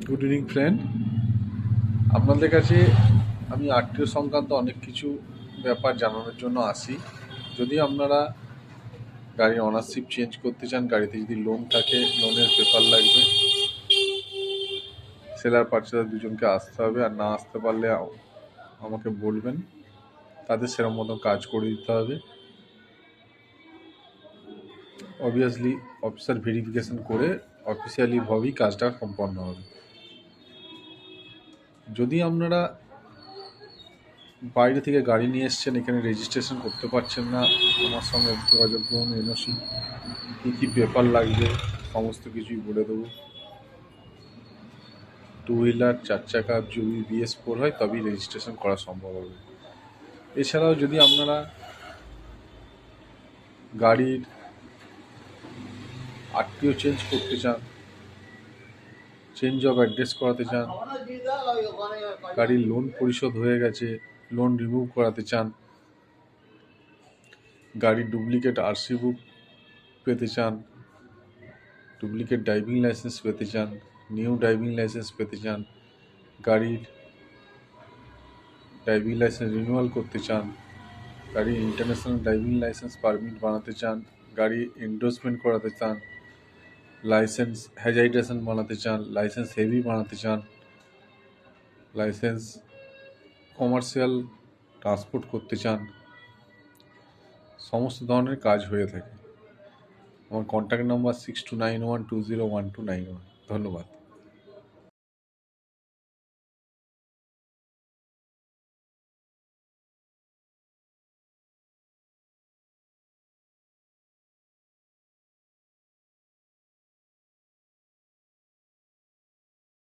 Good evening friend, আপনাদের কাছে আমি আরটিও সংক্রান্ত অনেক কিছু ব্যাপার জানানোর জন্য আসি। যদি আপনারা গাড়ির অনারশিপ চেঞ্জ করতে চান, গাড়িতে যদি লোন থাকে, লোনের পেপার লাগবে, সেলার পার্চেসার দুজনকে আসতে হবে, আর না আসতে পারলে আমাকে বলবেন, তাদের সেরকম মতো কাজ করে দিতে হবে। অবভিয়াসলি অফিসার ভেরিফিকেশন করে অফিসিয়ালিভাবেই কাজটা সম্পন্ন হবে। যদি আপনারা বাইরে থেকে গাড়ি নিয়ে এসছেন, এখানে রেজিস্ট্রেশন করতে পারছেন না, আমার সঙ্গে যোগাযোগ করুন। এনওসি কী কী পেপার লাগবে সমস্ত কিছুই বলে দেবো। 2 হুইলার 4 চাকা যদি BS4 হয় তবেই রেজিস্ট্রেশন করা সম্ভব হবে। এছাড়াও যদি আপনারা গাড়ির আরটিও চেঞ্জ করতে চান, চেঞ্জ অফ অ্যাড্রেস করাতে চান, গাড়ির লোন পরিশোধ হয়ে গেছে, লোন রিমুভ করাতে চান, গাড়ির ডুপ্লিকেট আরসি বুক পেতে চান, ডুপ্লিকেট ড্রাইভিং লাইসেন্স পেতে চান, নিউ ড্রাইভিং লাইসেন্স পেতে চান, গাড়ির ড্রাইভিং লাইসেন্স রিনিউয়াল করতে চান, গাড়ির ইন্টারন্যাশনাল ড্রাইভিং লাইসেন্স পারমিট বানাতে চান, গাড়ি এন্ডোর্সমেন্ট করাতে চান, লাইসেন্স হ্যাজাইটেশন বানাতে চান, লাইসেন্স হেভি বানাতে চান, লাইসেন্স কমার্শিয়াল ট্রান্সপোর্ট করতে চান, সমস্ত ধরনের কাজ হয়ে থাকে। আমার কন্ট্যাক্ট নাম্বার 6291201291। ধন্যবাদ।